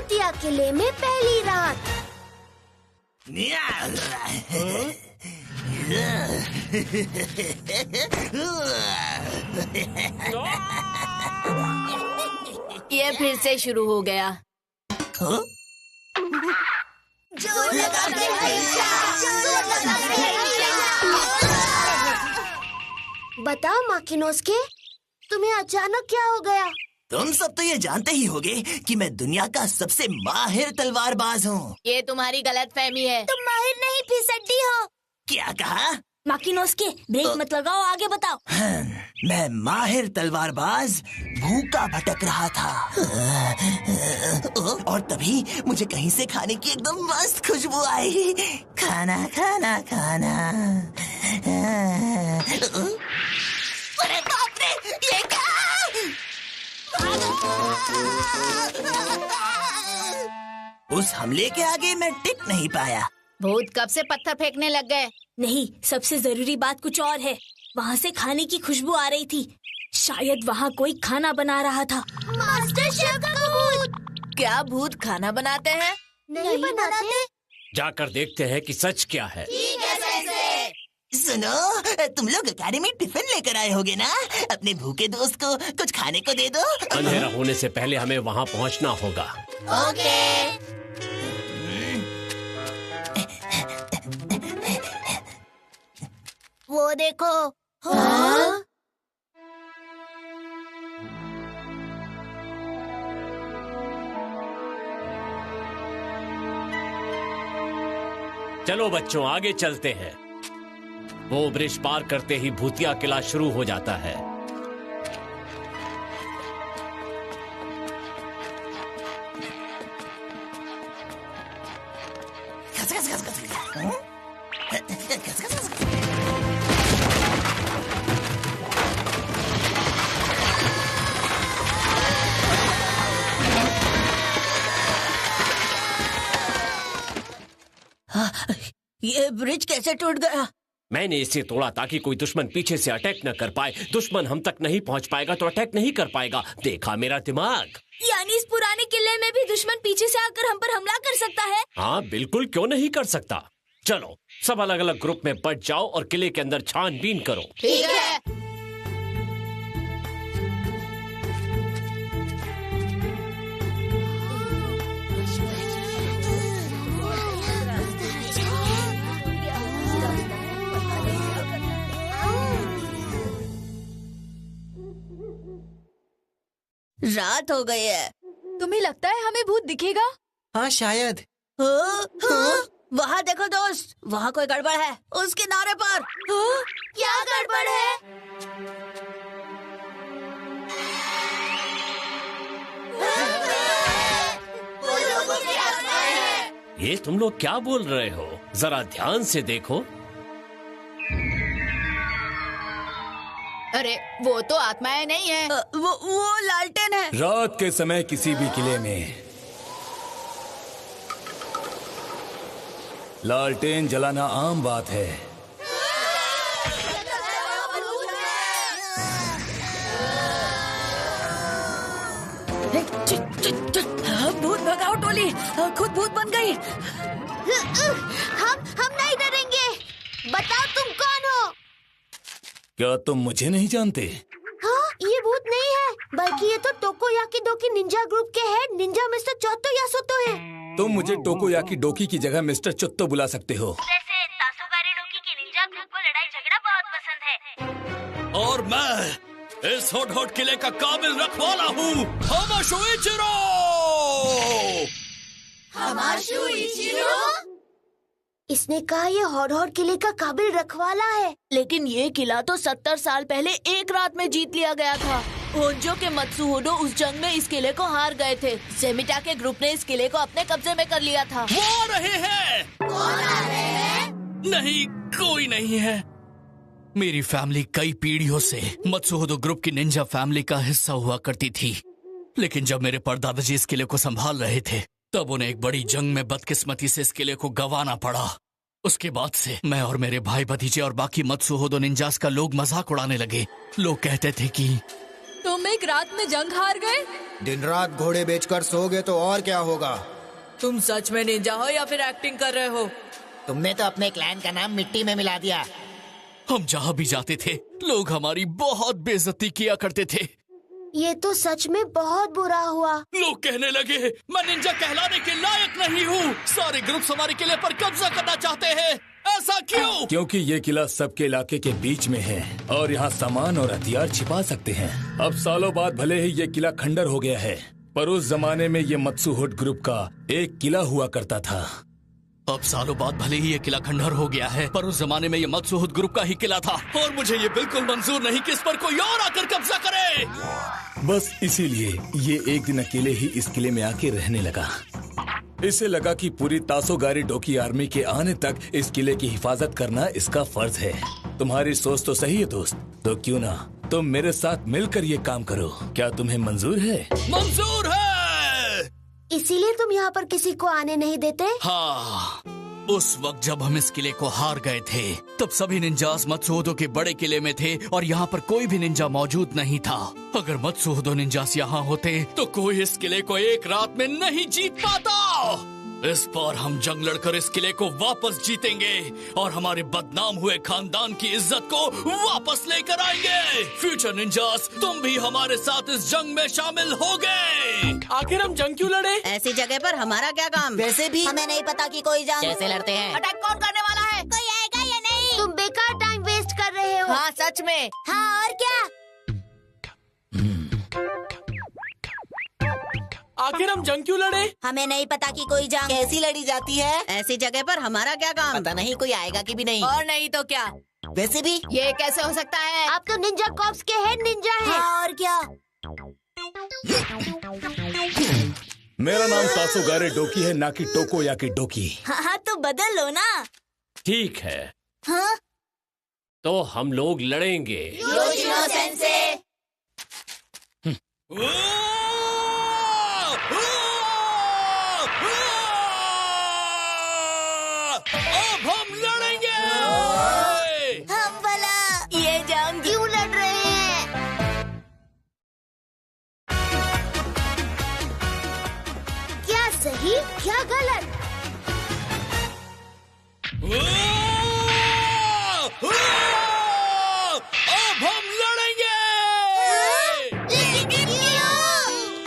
भूतिया किले में पहली रात। ये फिर से शुरू हो गया। जोर लगा के बताओ माकिनोस्के, तुम्हें अचानक क्या हो गया? तुम सब तो ये जानते ही होगे कि मैं दुनिया का सबसे माहिर तलवारबाज हूँ। ये तुम्हारी गलतफहमी है। तुम माहिर नहीं फिसड्डी हो। क्या कहा? माकिनोस्के, ब्रेक मत लगाओ, आगे बताओ। मैं माहिर तलवारबाज भूखा भटक रहा था और तभी मुझे कहीं से खाने की एकदम मस्त खुशबू आई। खाना खाना खाना। अरे बाप रे, ये क्या? उस हमले के आगे मैं टिक नहीं पाया। भूत कब से पत्थर फेंकने लग गए? नहीं, सबसे जरूरी बात कुछ और है। वहाँ से खाने की खुशबू आ रही थी। शायद वहाँ कोई खाना बना रहा था। मास्टर शेफ का भूत। क्या भूत खाना बनाते हैं? नहीं बनाते। जाकर देखते हैं कि सच क्या है। सुनो, तुम लोग अकेडमी टिफिन लेकर आए होगे ना? अपने भूखे दोस्त को कुछ खाने को दे दो। अंधेरा होने से पहले हमें वहाँ पहुँचना होगा। ओके। वो देखो। हाँ? चलो बच्चों, आगे चलते हैं। वो ब्रिज पार करते ही भूतिया किला शुरू हो जाता है। ये ब्रिज कैसे टूट गया? मैंने इसे तोड़ा ताकि कोई दुश्मन पीछे से अटैक न कर पाए। दुश्मन हम तक नहीं पहुंच पाएगा तो अटैक नहीं कर पाएगा। देखा मेरा दिमाग? यानी इस पुराने किले में भी दुश्मन पीछे से आकर हम पर हमला कर सकता है? हाँ बिल्कुल, क्यों नहीं कर सकता। चलो सब अलग अलग ग्रुप में बट जाओ और किले के अंदर छानबीन करो। ठीक है। रात हो गई है। तुम्हें लगता है हमें भूत दिखेगा? हाँ शायद। वहाँ देखो दोस्त, वहाँ कोई गड़बड़ है। उस किनारे पर। क्या गड़बड़ है? वो लोगों की आत्माएं हैं। ये तुम लोग क्या बोल रहे हो? जरा ध्यान से देखो। अरे वो तो आत्माएं नहीं है। वो लालटेन है। रात के समय किसी भी किले में लालटेन जलाना आम बात है। भूत भगाओ टोली, खुद भूत बन गई। हम नहीं डरेंगे। बताओ तुम कौन हो? क्या तुम मुझे नहीं जानते? हाँ, ये भूत नहीं है, बल्कि ये तो टोकोयाकी डोकी निंजा ग्रुप के हेड निंजा मिस्टर चोत्तो यासोतो है। तुम मुझे टोकोयाकी डोकी की जगह मिस्टर चुत्तो बुला सकते हो। वैसे तासोगारी डोकी के निंजा ग्रुप को लड़ाई झगड़ा बहुत पसंद है। और मैं इस हॉट हॉट किले का काबिल रखवाला हूँ, हमाशु इचिरो। हमाशु इचिरो? इसने कहा ये हॉट हॉट किले का काबिल रखवाला है। लेकिन ये किला तो 70 साल पहले एक रात में जीत लिया गया था। होंजो के मत्सुहोदो उस जंग में इस किले को हार गए थे। सेमिटा के ग्रुप ने इस किले को अपने कब्जे में कर लिया था। वो आ रहे हैं। कौन आ रहे हैं? नहीं, कोई नहीं है। मेरी फैमिली कई पीढ़ियों से मत्सुहोदो ग्रुप की निंजा फैमिली का हिस्सा हुआ करती थी। लेकिन जब मेरे परदादाजी इस किले को संभाल रहे थे, तब उन्हें एक बड़ी जंग में बदकिस्मती से इस किले को गंवाना पड़ा। उसके बाद से मैं और मेरे भाई भतीजे और बाकी मत्सुहोदो निंजास का लोग मजाक उड़ाने लगे। लोग कहते थे कि तुम एक रात में जंग हार गए? दिन रात घोड़े बेचकर सोओगे तो और क्या होगा? तुम सच में निंजा हो या फिर एक्टिंग कर रहे हो? तुमने तो अपने क्लैन का नाम मिट्टी में मिला दिया। हम जहाँ भी जाते थे लोग हमारी बहुत बेइज्जती किया करते थे। ये तो सच में बहुत बुरा हुआ। लोग कहने लगे मैं निंजा कहलाने के लायक नहीं हूँ। सारे ग्रुप्स हमारे किले पर कब्जा करना चाहते हैं। ऐसा क्यों? क्योंकि ये किला सबके इलाके के बीच में है और यहाँ सामान और हथियार छिपा सकते हैं। अब सालों बाद भले ही ये किला खंडर हो गया है, पर उस जमाने में ये मत्सुहुड ग्रुप का एक किला हुआ करता था। अब सालों बाद भले ही ये किला खंडर हो गया है, पर उस जमाने में ये मत्सुहुद ग्रुप का ही किला था और मुझे ये बिल्कुल मंजूर नहीं कि इस पर कोई और आकर कब्जा करे। बस इसीलिए ये एक दिन अकेले ही इस किले में आके रहने लगा। इसे लगा कि पूरी तासोगारी डोकी आर्मी के आने तक इस किले की हिफाजत करना इसका फर्ज है। तुम्हारी सोच तो सही है दोस्त, तो क्यों ना तुम मेरे साथ मिलकर ये काम करो। क्या तुम्हें मंजूर है? मंजूर है। इसीलिए तुम यहाँ पर किसी को आने नहीं देते? हाँ, उस वक्त जब हम इस किले को हार गए थे तब सभी निंजास मत्सुहुदो के बड़े किले में थे और यहाँ पर कोई भी निंजा मौजूद नहीं था। अगर मत्सुहुदो निंजास यहाँ होते तो कोई इस किले को एक रात में नहीं जीत पाता। इस बार हम जंग लड़कर इस किले को वापस जीतेंगे और हमारे बदनाम हुए खानदान की इज्जत को वापस लेकर आएंगे। फ्यूचर निंजास, तुम भी हमारे साथ इस जंग में शामिल होगे। आखिर हम जंग क्यों लड़े? ऐसी जगह पर हमारा क्या काम? वैसे भी हमें नहीं पता कि कोई जंग कैसे लड़ते हैं? अटैक कौन करने वाला है? कोई आएगा या नहीं? तुम बेकार टाइम वेस्ट कर रहे हो। हाँ सच में। हाँ और क्या? आखिर हम जंग क्यों लड़े? हमें नहीं पता कि कोई जंग कैसी लड़ी जाती है। ऐसी जगह पर हमारा क्या काम? पता नहीं कोई आएगा कि भी नहीं। और नहीं तो क्या? वैसे भी ये कैसे हो सकता है? आप तो निंजा कॉर्प्स के हेड निंजा हैं। हाँ और क्या? मेरा नाम तासोगारे डोकी है, ना कि टोकोयाकी डोकी। हाँ तो बदल लो ना। ठीक है, हाँ? तो हम लोग लड़ेंगे। Yoshino sensei. अब हम लड़ेंगे। हम भला ये जंग क्यों लड़ रहे हैं? क्या सही क्या गलत? अब हम लड़ेंगे। लेकिन क्यों?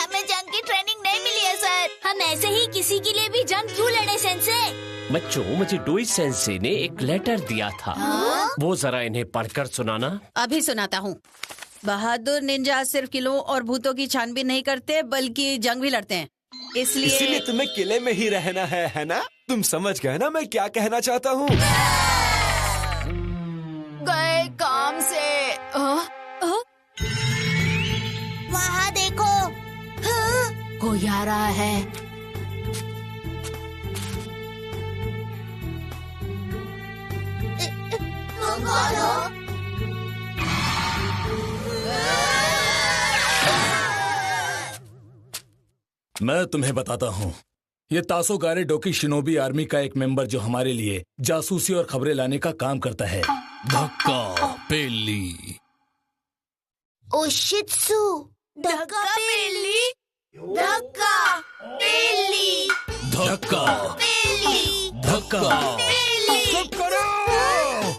हमें जंग की ट्रेनिंग नहीं मिली है सर। हम ऐसे ही किसी के लिए भी जंग क्यों लड़े सेंसे? बच्चों, मुझे डोई सेंसे ने एक लेटर दिया था। वो जरा इन्हें पढ़कर सुनाना। अभी सुनाता हूँ। बहादुर निंजा सिर्फ किलों और भूतों की छानबीन नहीं करते बल्कि जंग भी लड़ते हैं। इसीलिए तुम्हें किले में ही रहना है ना? तुम समझ गए ना मैं क्या कहना चाहता हूँ? गए काम से। वहाँ देखो। हाँ? कोई आ रहा है। तुम कौन हो? मैं तुम्हें बताता हूँ, ये तासोगारे डोकी शिनोबी आर्मी का एक मेंबर जो हमारे लिए जासूसी और खबरें लाने का काम करता है। धक्का पेली। ओशित्सु। धक्का पेली। धक्का पेली। धक्का पेली। धक्का। पेली।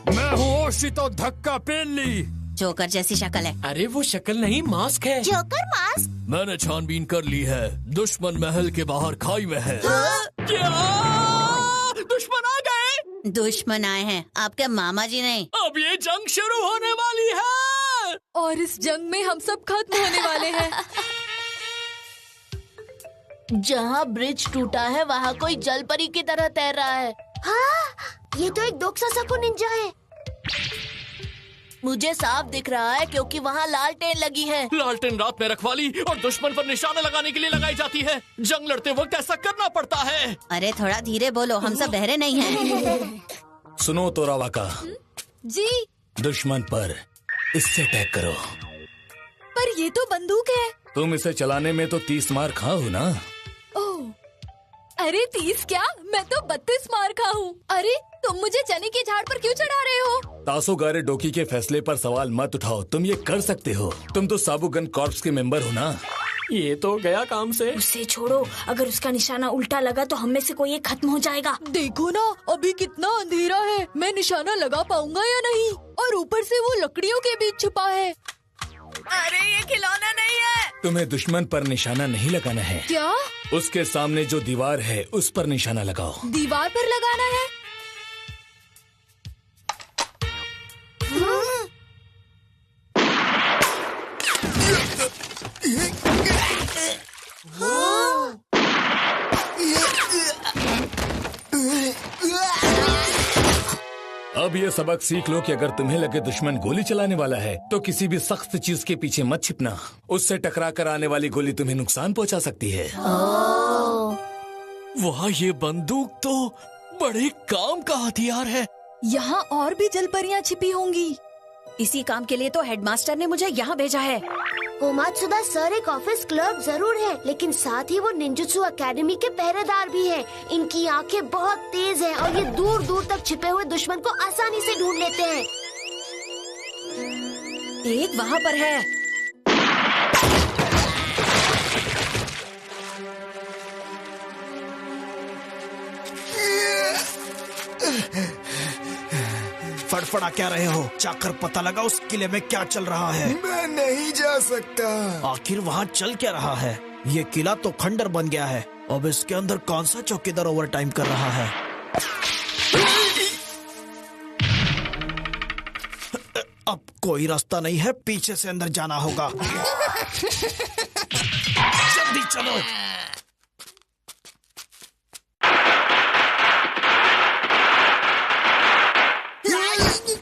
मैं हूँ ओशितो धक्का पेली। जोकर जैसी शक्ल है। अरे वो शक्ल नहीं, मास्क है। Joker mask. मैंने छानबीन कर ली है। दुश्मन महल के बाहर खाई में है। क्या? दुश्मन आ गए? दुश्मन आए हैं, आपके मामा जी नहीं। अब ये जंग शुरू होने वाली है और इस जंग में हम सब खत्म होने वाले हैं। जहाँ ब्रिज टूटा है वहाँ कोई जल परी की तरह तैर रहा है। हाँ, ये तो एक दोक्सासाको निंजा है। मुझे साफ दिख रहा है क्योंकि वहाँ लालटेन लगी है। लालटेन रात में रखवाली और दुश्मन पर निशाना लगाने के लिए लगाई जाती है। जंग लड़ते वक्त ऐसा करना पड़ता है। अरे थोड़ा धीरे बोलो, हम सब बहरे नहीं हैं। सुनो तोरावाका, जी। दुश्मन पर इससे अटैक करो। पर ये तो बंदूक है। तुम इसे चलाने में तो 30 मार खाओ ना। ओह, अरे 30 क्या, मैं तो 32 मार खा हूँ। अरे तुम मुझे चने के झाड़ पर क्यों चढ़ा रहे हो? तासोगारे डोकी के फैसले पर सवाल मत उठाओ। तुम ये कर सकते हो। तुम तो साबुगन कॉर्प्स के मेंबर हो ना। ये तो गया काम से। उसे छोड़ो, अगर उसका निशाना उल्टा लगा तो हम में से कोई एक खत्म हो जाएगा। देखो ना, अभी कितना अंधेरा है, मैं निशाना लगा पाऊंगा या नहीं? और ऊपर से वो लकड़ियों के बीच छुपा है। अरे ये खिलौना नहीं है। तुम्हें दुश्मन पर निशाना नहीं लगाना है। क्या? उसके सामने जो दीवार है उस पर निशाना लगाओ। दीवार पर लगाना है? अब ये सबक सीख लो कि अगर तुम्हें लगे दुश्मन गोली चलाने वाला है तो किसी भी सख्त चीज के पीछे मत छिपना। उससे टकरा कर आने वाली गोली तुम्हें नुकसान पहुंचा सकती है। वाह, ये बंदूक तो बड़े काम का हथियार है। यहाँ और भी जलपरियाँ छिपी होंगी। इसी काम के लिए तो हेडमास्टर ने मुझे यहाँ भेजा है। कोमात्सुदा सर एक ऑफिस क्लर्क जरूर है, लेकिन साथ ही वो निंजुत्सु एकेडमी के पहरेदार भी हैं। इनकी आंखें बहुत तेज हैं और ये दूर दूर तक छिपे हुए दुश्मन को आसानी से ढूंढ लेते हैं। एक वहाँ पर है। फड़फड़ा क्या रहे हो? जाकर पता लगा उस किले में क्या चल रहा है। मैं नहीं जा सकता। आखिर वहाँ चल क्या रहा है? ये किला तो खंडर बन गया है। अब इसके अंदर कौन सा चौकीदार ओवर टाइम कर रहा है? अब कोई रास्ता नहीं है, पीछे से अंदर जाना होगा। जल्दी चलो।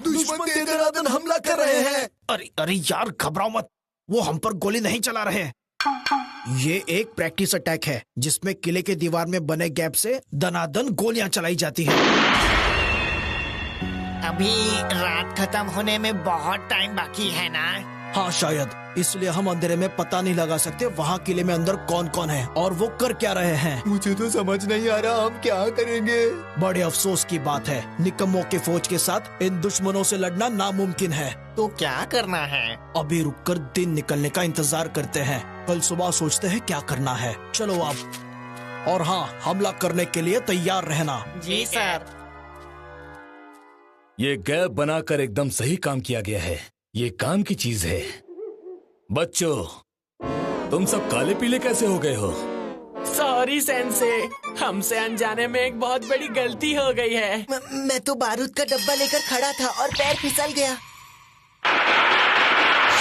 दुश्मन तेरे हमला कर रहे हैं। अरे यार, घबराओ मत, वो हम पर गोली नहीं चला रहे। ये एक प्रैक्टिस अटैक है जिसमें किले के दीवार में बने गैप से दनादन गोलियां चलाई जाती हैं। अभी रात खत्म होने में बहुत टाइम बाकी है ना? हाँ शायद, इसलिए हम अंधेरे में पता नहीं लगा सकते वहाँ किले में अंदर कौन कौन है और वो कर क्या रहे हैं। मुझे तो समझ नहीं आ रहा हम क्या करेंगे। बड़े अफसोस की बात है, निकम्मों के फौज के साथ इन दुश्मनों से लड़ना नामुमकिन है। तो क्या करना है? अभी रुककर दिन निकलने का इंतजार करते हैं, कल सुबह सोचते हैं क्या करना है। चलो अब। और हाँ, हमला करने के लिए तैयार रहना। जी सर। ये गैप बनाकर एकदम सही काम किया गया है। ये काम की चीज है। बच्चों, तुम सब काले पीले कैसे हो गए हो? सॉरी सेंसे, हमसे अनजाने में एक बहुत बड़ी गलती हो गई है। मैं तो बारूद का डब्बा लेकर खड़ा था और पैर फिसल गया।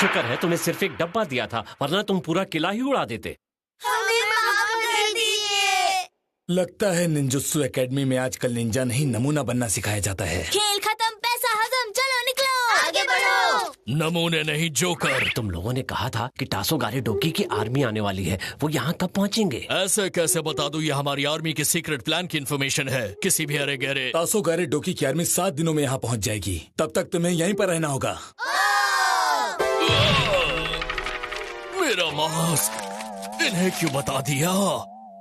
शुक्र है तुम्हें सिर्फ एक डब्बा दिया था, वरना तुम पूरा किला ही उड़ा देते। हमें माफ कर दीजिए। लगता है निंजुत्सु एकेडमी में आजकल निंजा नहीं नमूना बनना सिखाया जाता है। खेल खत्म, पैसा हजम, चलो निकलो, आगे बढ़ो। नमूने नहीं, जोकर। तुम लोगों ने कहा था कि टासोगारे डोकी की आर्मी आने वाली है, वो यहाँ कब पहुँचेंगे? ऐसे कैसे बता दूं? ये हमारी आर्मी के सीक्रेट प्लान की इन्फॉर्मेशन है। किसी भी अरे गहरे टासोगारे डोकी की आर्मी 7 दिनों में यहाँ पहुँच जाएगी। तब तक तुम्हें यहीं पर रहना होगा। मेरा मास्क, इन्हें क्यों बता दिया?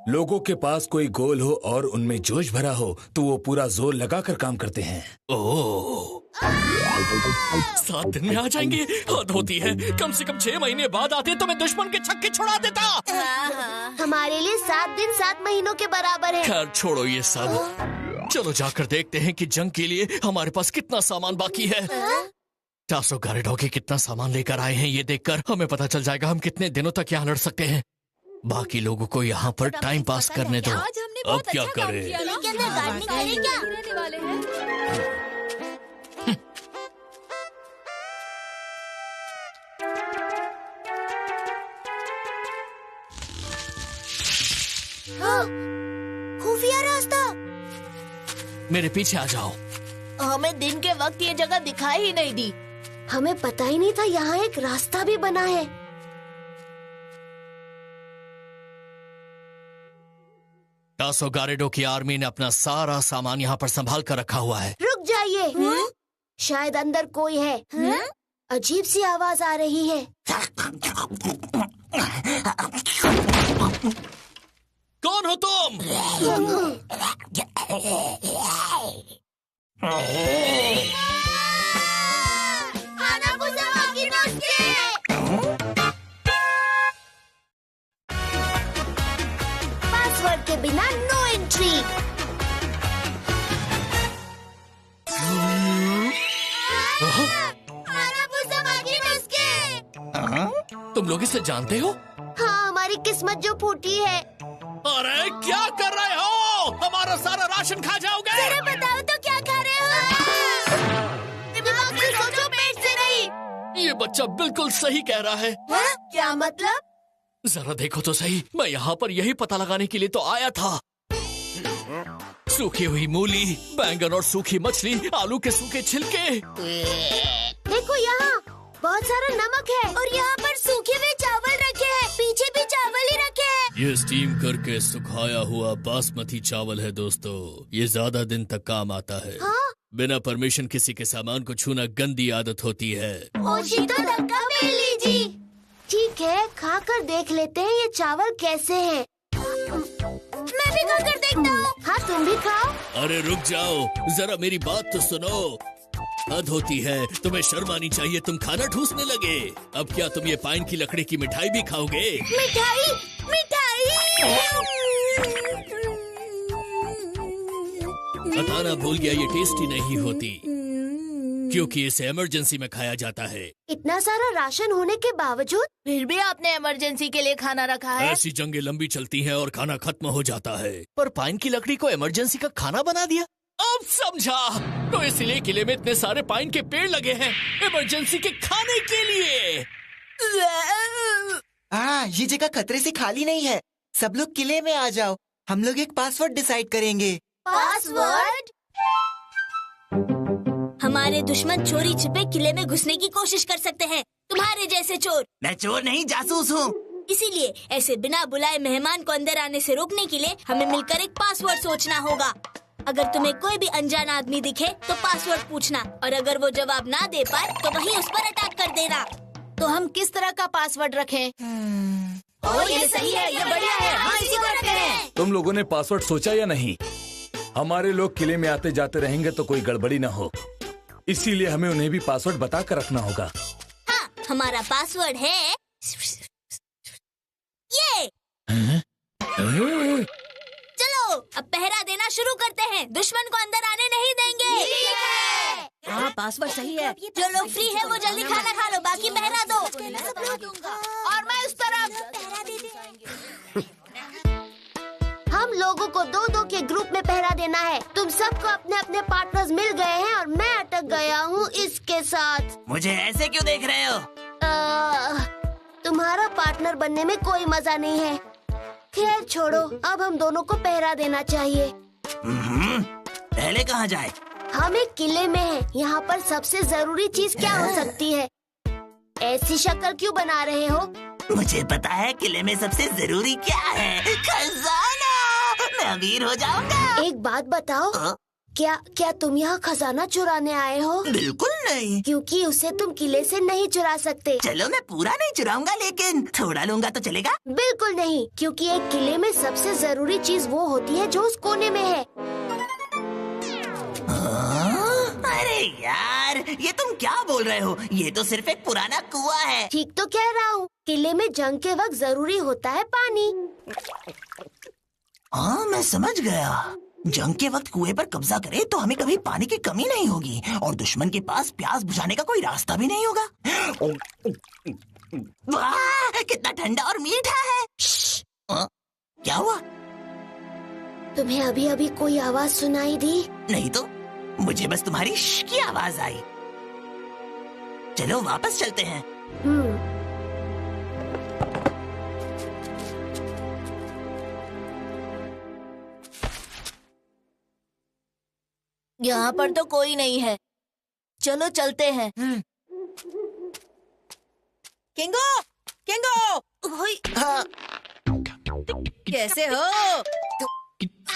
लोगों के पास कोई गोल हो और उनमें जोश भरा हो तो वो पूरा जोर लगाकर काम करते हैं। ओह, 7 दिन में आ जाएंगे? हद होती है। कम से कम 6 महीने बाद आते तो मैं दुश्मन के छक्के छुड़ा देता। हमारे लिए 7 दिन 7 महीनों के बराबर है। खैर छोड़ो ये सब, चलो जाकर देखते हैं कि जंग के लिए हमारे पास कितना सामान बाकी है। टासोगारे डोकी कितना सामान लेकर आए हैं, ये देखकर हमें पता चल जाएगा हम कितने दिनों तक यहाँ लड़ सकते हैं। बाकी लोगों को यहाँ पर टाइम पास करने दो। अब क्या करें? खुफिया रास्ता। मेरे पीछे आ जाओ। हमें दिन के वक्त ये जगह दिखाई ही नहीं दी। हमें पता ही नहीं था यहाँ एक रास्ता भी बना है। टासोगारे डोकी आर्मी ने अपना सारा सामान यहाँ पर संभाल कर रखा हुआ है। रुक जाइए, शायद अंदर कोई है। अजीब सी आवाज आ रही है। कौन हो तुम? पासवर्ड के बिना नो एंट्री। तुम लोग इसे जानते हो? हाँ, हमारी किस्मत जो फूटी है। अरे क्या कर रहे हो? हमारा सारा राशन खा जाओगे? जरा बताओ तो क्या खा रहे हो? दिमाग से सोचो, पेट से नहीं। ये बच्चा बिल्कुल सही कह रहा है। क्या मतलब? जरा देखो तो सही, मैं यहाँ पर यही पता लगाने के लिए तो आया था। सूखी हुई मूली, बैंगन और सूखी मछली, आलू के सूखे छिलके। देखो यहाँ बहुत सारा नमक है और यहाँ पर सूखे हुए चावल रखे हैं। पीछे भी चावल ही रखे हैं। ये स्टीम करके सुखाया हुआ बासमती चावल है दोस्तों। ये ज्यादा दिन तक काम आता है। हाँ? बिना परमिशन किसी के सामान को छूना गंदी आदत होती है। ओशितो धक्का मिल लीजिए। ठीक है, खा कर देख लेते हैं ये चावल कैसे हैं। मैं भी खा कर देखता हूँ। हाँ, तुम भी खाओ। अरे रुक जाओ, जरा मेरी बात तो सुनो। हद होती है, तुम्हें शर्म आनी चाहिए, तुम खाना ठूसने लगे। अब क्या तुम ये पाइन की लकड़ी की मिठाई भी खाओगे? मिठाई, मिठाई। बताना भूल गया, ये टेस्टी नहीं होती क्योंकि इसे इमरजेंसी में खाया जाता है। इतना सारा राशन होने के बावजूद फिर भी आपने इमरजेंसी के लिए खाना रखा है। ऐसी जंगें लंबी चलती हैं और खाना खत्म हो जाता है, पर पाइन की लकड़ी को इमरजेंसी का खाना बना दिया। अब समझा, तो इसलिए किले में इतने सारे पाइन के पेड़ लगे हैं इमरजेंसी के खाने के लिए। ये जगह खतरे से खाली नहीं है। सब लोग किले में आ जाओ, हम लोग एक पासवर्ड डिसाइड करेंगे। पासवर्ड? हमारे दुश्मन चोरी छिपे किले में घुसने की कोशिश कर सकते हैं, तुम्हारे जैसे चोर। मैं चोर नहीं, जासूस हूँ। इसीलिए ऐसे बिना बुलाए मेहमान को अंदर आने से रोकने के लिए हमें मिलकर एक पासवर्ड सोचना होगा। अगर तुम्हें कोई भी अनजान आदमी दिखे तो पासवर्ड पूछना, और अगर वो जवाब ना दे पाए तो वहीं उस पर अटैक कर देना। तो हम किस तरह का पासवर्ड रखें? ये सही है, ये बढ़िया है। हाँ, इसी को रखते हैं। तुम लोगों ने पासवर्ड सोचा या नहीं? हमारे लोग किले में आते जाते रहेंगे तो कोई गड़बड़ी न हो, इसीलिए हमें उन्हें भी पासवर्ड बता कर रखना होगा। हाँ, हमारा पासवर्ड है ये। चलो अब पहरा देना शुरू करते हैं, दुश्मन को अंदर आने नहीं देंगे। हाँ, पासवर्ड सही है। जो लोग फ्री है वो जल्दी खाना खा लो, बाकी पहरा दो। और मैं उस तरफ पहरा दे दे। हम लोगों को दो दो के ग्रुप में पहरा देना है। तुम सबको अपने अपने पार्टनर्स मिल गए हैं और मैं अटक गया हूँ इसके साथ। मुझे ऐसे क्यों देख रहे हो? तुम्हारा पार्टनर बनने में कोई मजा नहीं है। खैर छोड़ो, अब हम दोनों को पहरा देना चाहिए। पहले कहाँ जाए? हम एक किले में हैं। यहाँ पर सबसे जरूरी चीज क्या हो सकती है? ऐसी शक्ल क्यों बना रहे हो? मुझे पता है किले में सबसे जरूरी क्या है। खजाना। मैं अमीर हो जाऊंगा। एक बात बताओ, क्या तुम यहाँ खजाना चुराने आए हो? बिल्कुल नहीं, क्योंकि उसे तुम किले से नहीं चुरा सकते। चलो मैं पूरा नहीं चुराऊंगा, लेकिन थोड़ा लूंगा तो चलेगा? बिल्कुल नहीं, क्योंकि एक किले में सबसे जरूरी चीज वो होती है जो उस कोने में है। अरे यार, ये तुम क्या बोल रहे हो? ये तो सिर्फ एक पुराना कुआं है। ठीक तो कह रहा हूँ, किले में जंग के वक्त जरूरी होता है पानी। हाँ, मैं समझ गया। जंग के वक्त कुएं पर कब्जा करे तो हमें कभी पानी की कमी नहीं होगी और दुश्मन के पास प्यास बुझाने का कोई रास्ता भी नहीं होगा। वाह, कितना ठंडा और मीठा है। क्या हुआ? तुम्हें अभी अभी कोई आवाज सुनाई दी? नहीं तो, मुझे बस तुम्हारी श की आवाज आई। चलो वापस चलते हैं। यहाँ पर तो कोई नहीं है, चलो चलते हैं। किंगो, किंगो, हाँ। कैसे हो?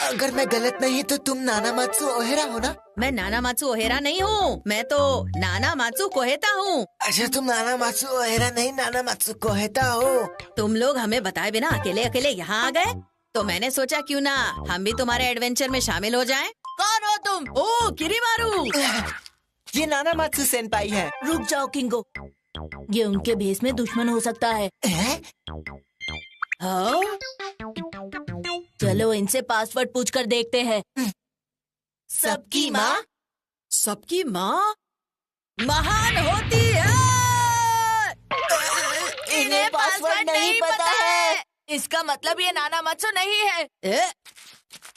अगर मैं गलत नहीं तो तुम नानामात्सु ओहेरा हो ना? मैं नानामात्सु ओहेरा नहीं हूँ, मैं तो नानामात्सु कोहेता हूँ। अच्छा, तुम नानामात्सु ओहेरा नहीं, नानामात्सु कोहेता हो। तुम लोग हमें बताए बिना अकेले अकेले यहाँ आ गए, तो मैंने सोचा क्यों ना हम भी तुम्हारे एडवेंचर में शामिल हो जाएं। कौन हो तुम? ओ किरीमारू, ये नानामात्सु सेनपाई है। रुक जाओ किंगो, ये उनके भेस में दुश्मन हो सकता है। हैं? हाँ? चलो इनसे पासवर्ड पूछकर देखते हैं। सबकी माँ सबकी माँ महान होती है। इन्हें पासवर्ड नहीं पता है। इसका मतलब ये नाना मत्सु नहीं है।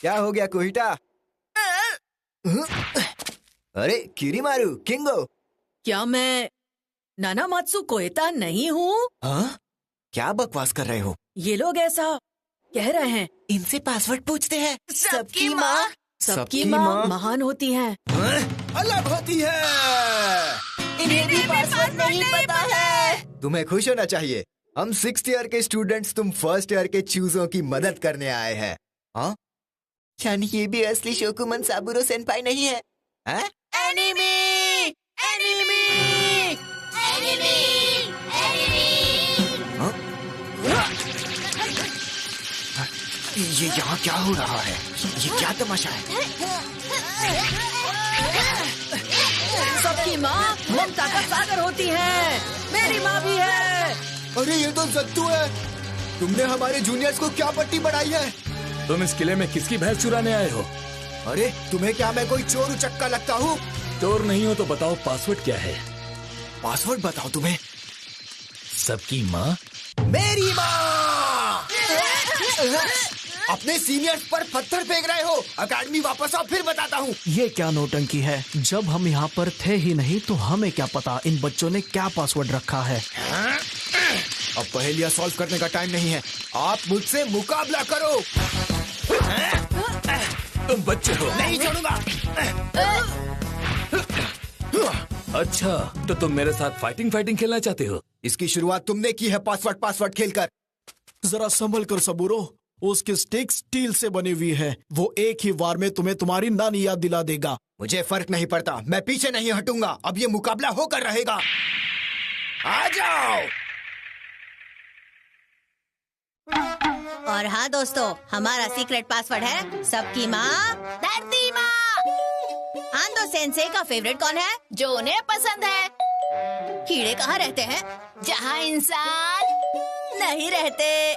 क्या हो गया कोहिटा? अरे किरीमारू, किंगो, क्या मैं नाना मात्सु कोएता नहीं हूँ? हाँ? क्या बकवास कर रहे हो? ये लोग ऐसा कह रहे हैं। इनसे पासवर्ड पूछते हैं। सबकी माँ सबकी माँ महान होती है। अलग होती है। इन्हें भी पासवर्ड नहीं पता है। तुम्हें खुश होना चाहिए। हम 6th ईयर के स्टूडेंट्स तुम 1st ईयर के चूजों की मदद करने आए हैं। हाँ? यानी ये भी असली शोकुमन साबुरो सेनपाई नहीं है? हाँ? Enemy enemy enemy enemy. हाँ? ये यहाँ क्या हो रहा है? ये क्या तमाशा है? सबकी माँ ममता का सागर होती है। मेरी माँ भी है। अरे ये तो सत्तू है। तुमने हमारे जूनियर्स को क्या पट्टी बढ़ाई है? तुम इस किले में किसकी भैंस चुराने आए हो? अरे तुम्हें क्या मैं कोई चोर उचक्का लगता हूँ? चोर नहीं हो तो बताओ पासवर्ड क्या है? पासवर्ड बताओ तुम्हें। सबकी माँ मेरी माँ। अपने सीनियर्स पर पत्थर फेंक रहे हो। अकेडमी वापस आओ, फिर बताता हूँ। ये क्या नौटंकी है? जब हम यहाँ पर थे ही नहीं तो हमें क्या पता इन बच्चों ने क्या पासवर्ड रखा है। अब पहेलियाँ सॉल्व करने का टाइम नहीं है। आप मुझसे मुकाबला करो। तुम बच्चे हो। नहीं छोड़ूंगा। अच्छा, तो तुम मेरे साथ फाइटिंग खेलना चाहते हो? इसकी शुरुआत तुमने की है पासवर्ड खेलकर। जरा संभल कर सबूरो। उसकी स्टिक स्टील से बनी हुई है। वो एक ही वार में तुम्हें तुम्हारी नानी याद दिला देगा। मुझे फर्क नहीं पड़ता, मैं पीछे नहीं हटूंगा। अब ये मुकाबला होकर रहेगा। आ जाओ। और हाँ दोस्तों, हमारा सीक्रेट पासवर्ड है सबकी माँ धरती माँ। आंदो सेंसे का फेवरेट कौन है? जो उन्हें पसंद है। कीड़े कहाँ रहते हैं? जहाँ इंसान नहीं रहते।